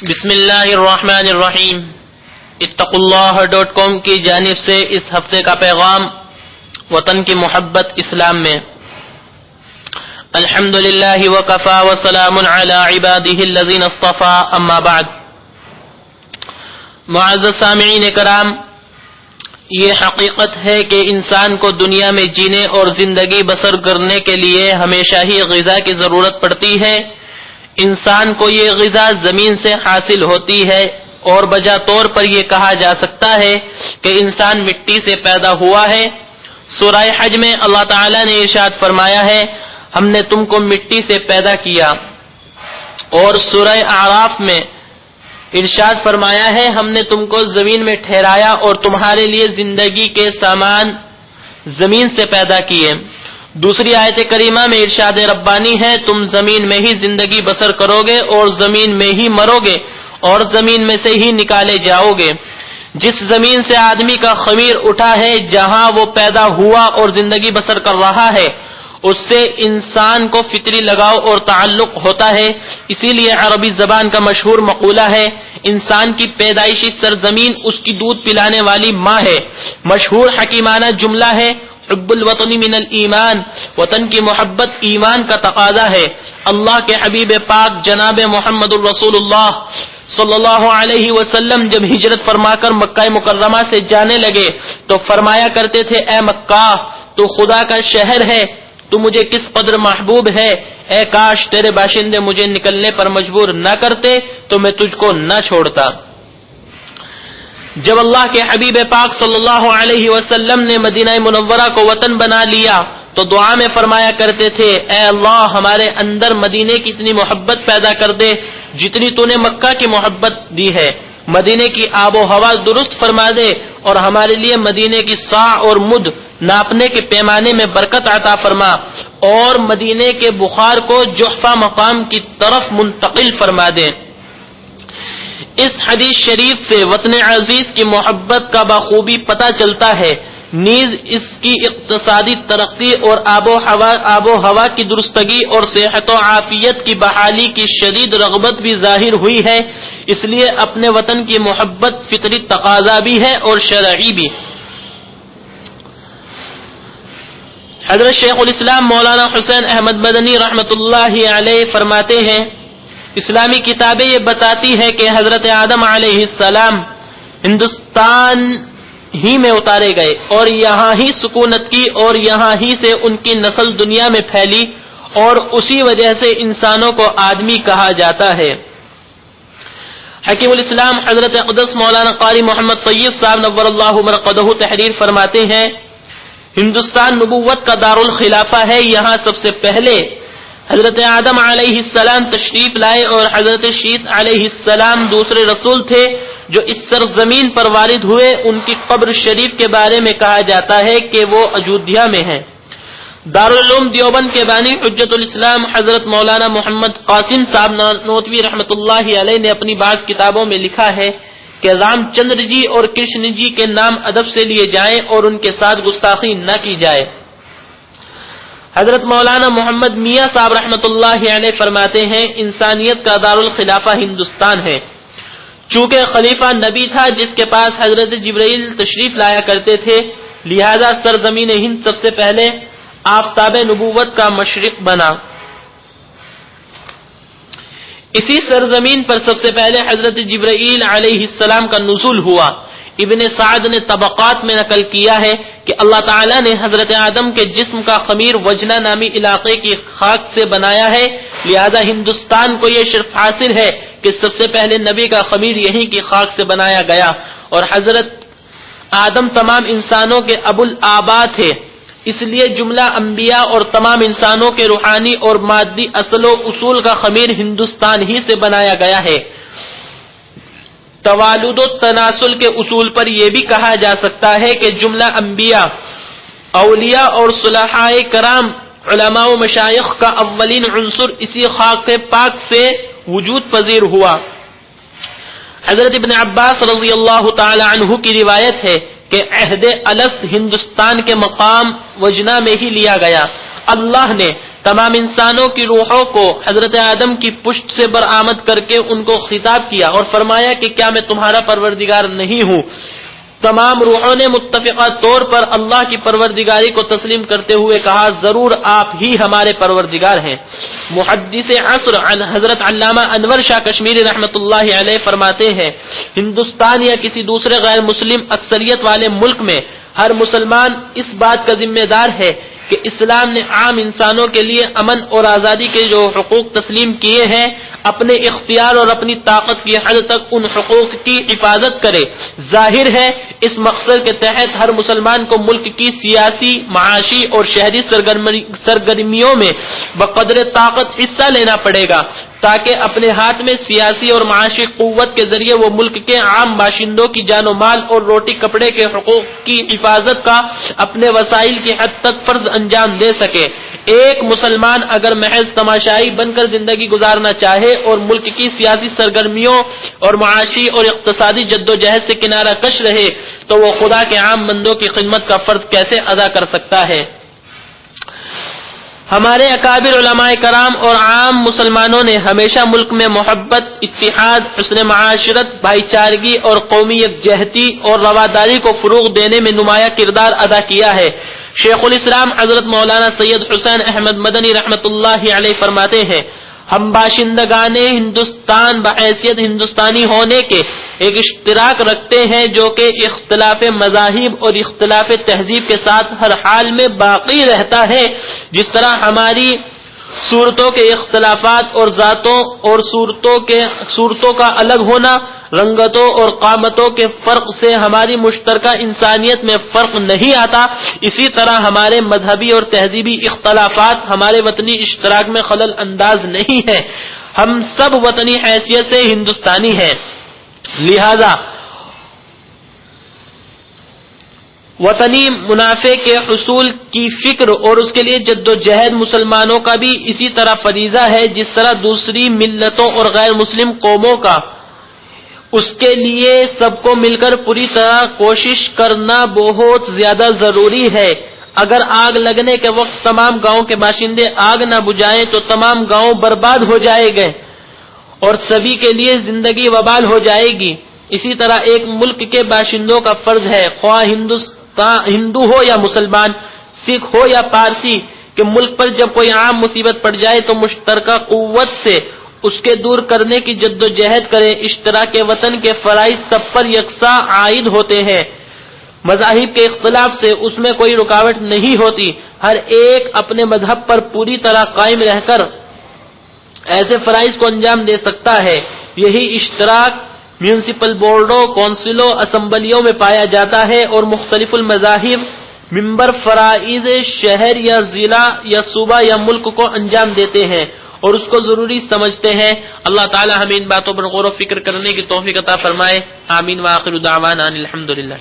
بسم اللہ الرحمن الرحیم۔ اتقوا اللہ.com کی جانب سے اس ہفتے کا پیغام وطن کی محبت اسلام میں۔ الحمدللہ وکفا وسلام علی عبادہ الذین اصطفى، اما بعد۔ معزز سامعین کرام، یہ حقیقت ہے کہ انسان کو دنیا میں جینے اور زندگی بسر کرنے کے لیے ہمیشہ ہی غذا کی ضرورت پڑتی ہے۔ انسان کو یہ غذا زمین سے حاصل ہوتی ہے اور بجا طور پر یہ کہا جا سکتا ہے کہ انسان مٹی سے پیدا ہوا ہے۔ سورہ حج میں اللہ تعالیٰ نے ارشاد فرمایا ہے، ہم نے تم کو مٹی سے پیدا کیا، اور سورہ اعراف میں ارشاد فرمایا ہے، ہم نے تم کو زمین میں ٹھہرایا اور تمہارے لیے زندگی کے سامان زمین سے پیدا کیے۔ دوسری آیت کریمہ میں ارشاد ربانی ہے، تم زمین میں ہی زندگی بسر کرو گے اور زمین میں ہی مرو گے اور زمین میں سے ہی نکالے جاؤ گے۔ جس زمین سے آدمی کا خمیر اٹھا ہے، جہاں وہ پیدا ہوا اور زندگی بسر کر رہا ہے، اس سے انسان کو فطری لگاؤ اور تعلق ہوتا ہے۔ اسی لیے عربی زبان کا مشہور مقولہ ہے، انسان کی پیدائشی سرزمین اس کی دودھ پلانے والی ماں ہے۔ مشہور حکیمانہ جملہ ہے، حب الوطن من الایمان، وطن کی محبت ایمان کا تقاضا ہے۔ اللہ کے حبیب پاک جناب محمد الرسول اللہ صلی اللہ علیہ وسلم جب ہجرت فرما کر مکہ مکرمہ سے جانے لگے تو فرمایا کرتے تھے، اے مکہ، تو خدا کا شہر ہے، تو مجھے کس قدر محبوب ہے، اے کاش تیرے باشندے مجھے نکلنے پر مجبور نہ کرتے تو میں تجھ کو نہ چھوڑتا۔ جب اللہ کے حبیب پاک صلی اللہ علیہ وسلم نے مدینہ منورہ کو وطن بنا لیا تو دعا میں فرمایا کرتے تھے، اے اللہ ہمارے اندر مدینے کی اتنی محبت پیدا کر دے جتنی تو نے مکہ کی محبت دی ہے، مدینے کی آب و ہوا درست فرما دے اور ہمارے لیے مدینے کی صاع اور مد ناپنے کے پیمانے میں برکت عطا فرما اور مدینے کے بخار کو جحفہ مقام کی طرف منتقل فرما دے۔ اس حدیث شریف سے وطن عزیز کی محبت کا بخوبی پتہ چلتا ہے، نیز اس کی اقتصادی ترقی اور آب و ہوا کی درستگی اور صحت و عافیت کی بحالی کی شدید رغبت بھی ظاہر ہوئی ہے۔ اس لیے اپنے وطن کی محبت فطری تقاضا بھی ہے اور شرعی بھی۔ حضرت شیخ الاسلام مولانا حسین احمد مدنی رحمۃ اللہ علیہ فرماتے ہیں، اسلامی کتابیں یہ بتاتی ہے کہ حضرت آدم علیہ السلام ہندوستان ہی میں اتارے گئے اور یہاں ہی سکونت کی اور یہاں ہی سے ان کی نسل دنیا میں پھیلی اور اسی وجہ سے انسانوں کو آدمی کہا جاتا ہے۔ حکیم الاسلام حضرت اقدس مولانا قاری محمد طیب صاحب نور اللہ مرقدہ تحریر فرماتے ہیں، ہندوستان نبوت کا دارالخلافہ ہے، یہاں سب سے پہلے حضرت آدم علیہ السلام تشریف لائے اور حضرت شیث علیہ السلام دوسرے رسول تھے جو اس سرزمین پر وارد ہوئے۔ ان کی قبر شریف کے بارے میں کہا جاتا ہے کہ وہ اجودھیا میں ہے۔ دارالعلوم دیوبند کے بانی حجت الاسلام حضرت مولانا محمد قاسم صاحب نانوتوی رحمۃ اللہ علیہ نے اپنی بعض کتابوں میں لکھا ہے کہ رام چندر جی اور کرشن جی کے نام ادب سے لیے جائیں اور ان کے ساتھ گستاخی نہ کی جائے۔ حضرت مولانا محمد میاں صاحب رحمۃ اللہ علیہ فرماتے ہیں، انسانیت کا دارالخلافہ ہندوستان ہے۔ چونکہ خلیفہ نبی تھا جس کے پاس حضرت جبرائیل تشریف لایا کرتے تھے، لہذا سرزمین ہند سب سے پہلے آفتاب نبوت کا مشرق بنا۔ اسی سرزمین پر سب سے پہلے حضرت جبرائیل علیہ السلام کا نزول ہوا۔ ابن سعد نے طبقات میں نقل کیا ہے کہ اللہ تعالیٰ نے حضرت آدم کے جسم کا خمیر وجنہ نامی علاقے کی خاک سے بنایا ہے، لہذا ہندوستان کو یہ شرف حاصل ہے کہ سب سے پہلے نبی کا خمیر یہیں کی خاک سے بنایا گیا، اور حضرت آدم تمام انسانوں کے ابو الآبا تھے، اس لیے جملہ انبیاء اور تمام انسانوں کے روحانی اور مادی اصل و اصول کا خمیر ہندوستان ہی سے بنایا گیا ہے۔ توالد و تناسل کے اصول پر یہ بھی کہا جا سکتا ہے کہ جملہ انبیاء، اولیاء اور صلحاء کرام، علماء و مشائخ کا اولین عنصر اسی خاک پاک سے وجود پذیر ہوا۔ حضرت ابن عباس رضی اللہ تعالی عنہ کی روایت ہے کہ عہد الست ہندوستان کے مقام وجنہ میں ہی لیا گیا۔ اللہ نے تمام انسانوں کی روحوں کو حضرت آدم کی پشت سے برآمد کر کے ان کو خطاب کیا اور فرمایا کہ کیا میں تمہارا پروردگار نہیں ہوں؟ تمام روحوں نے متفقہ طور پر اللہ کی پروردگاری کو تسلیم کرتے ہوئے کہا ضرور آپ ہی ہمارے پروردگار ہیں۔ محدث عصر حضرت علامہ انور شاہ کشمیری رحمۃ اللہ علیہ فرماتے ہیں ہندوستان یا کسی دوسرے غیر مسلم اکثریت والے ملک میں ہر مسلمان اس بات کا ذمہ دار ہے کہ اسلام نے عام انسانوں کے لیے امن اور آزادی کے جو حقوق تسلیم کیے ہیں اپنے اختیار اور اپنی طاقت کی حد تک ان حقوق کی حفاظت کرے۔ ظاہر ہے اس مقصد کے تحت ہر مسلمان کو ملک کی سیاسی، معاشی اور شہری سرگرمیوں میں بقدر طاقت حصہ لینا پڑے گا تاکہ اپنے ہاتھ میں سیاسی اور معاشی قوت کے ذریعے وہ ملک کے عام باشندوں کی جان و مال اور روٹی کپڑے کے حقوق کی حفاظت کا اپنے وسائل کی حد تک فرض انجام دے سکے۔ ایک مسلمان اگر محض تماشائی بن کر زندگی گزارنا چاہے اور ملک کی سیاسی سرگرمیوں اور معاشی اور اقتصادی جدوجہد سے کنارہ کش رہے تو وہ خدا کے عام بندوں کی خدمت کا فرض کیسے ادا کر سکتا ہے؟ ہمارے اکابر علماء کرام اور عام مسلمانوں نے ہمیشہ ملک میں محبت، اتحاد، حسن معاشرت، بھائی چارگی اور قومی یکجہتی اور رواداری کو فروغ دینے میں نمایاں کردار ادا کیا ہے۔ شیخ الاسلام حضرت مولانا سید حسین احمد مدنی رحمۃ اللہ علیہ فرماتے ہیں ہم باشندگان ہندوستان بحیثیت ہندوستانی ہونے کے ایک اشتراک رکھتے ہیں جو کہ اختلاف مذاہب اور اختلاف تہذیب کے ساتھ ہر حال میں باقی رہتا ہے۔ جس طرح ہماری صورتوں کے اختلافات اور ذاتوں اور صورتوں کا الگ ہونا، رنگتوں اور قامتوں کے فرق سے ہماری مشترکہ انسانیت میں فرق نہیں آتا، اسی طرح ہمارے مذہبی اور تہذیبی اختلافات ہمارے وطنی اشتراک میں خلل انداز نہیں ہے۔ ہم سب وطنی حیثیت سے ہندوستانی ہیں، لہذا وطنی منافع کے حصول کی فکر اور اس کے لیے جد و جہد مسلمانوں کا بھی اسی طرح فریضہ ہے جس طرح دوسری ملتوں اور غیر مسلم قوموں کا۔ اس کے لیے سب کو مل کر پوری طرح کوشش کرنا بہت زیادہ ضروری ہے۔ اگر آگ لگنے کے وقت تمام گاؤں کے باشندے آگ نہ بجھائیں تو تمام گاؤں برباد ہو جائے گے اور سبھی کے لیے زندگی وبال ہو جائے گی۔ اسی طرح ایک ملک کے باشندوں کا فرض ہے، خواہ ہندو ہو یا مسلمان، سکھ ہو یا پارسی، کہ ملک پر جب کوئی عام مصیبت پڑ جائے تو مشترکہ قوت سے اس کے دور کرنے کی جد و جہد کرے۔ اشتراک وطن کے فرائض سب پر یکساں عائد ہوتے ہیں، مذاہب کے اختلاف سے اس میں کوئی رکاوٹ نہیں ہوتی، ہر ایک اپنے مذہب پر پوری طرح قائم رہ کر ایسے فرائض کو انجام دے سکتا ہے۔ یہی اشتراک میونسپل بورڈوں، کونسلوں، اسمبلیوں میں پایا جاتا ہے اور مختلف المذاہب ممبر فرائض شہر یا ضلع یا صوبہ یا ملک کو انجام دیتے ہیں اور اس کو ضروری سمجھتے ہیں۔ اللہ تعالی ہمیں ان باتوں پر غور و فکر کرنے کی توفیق عطا فرمائے، آمین۔ وآخر دعوانا الحمدللہ۔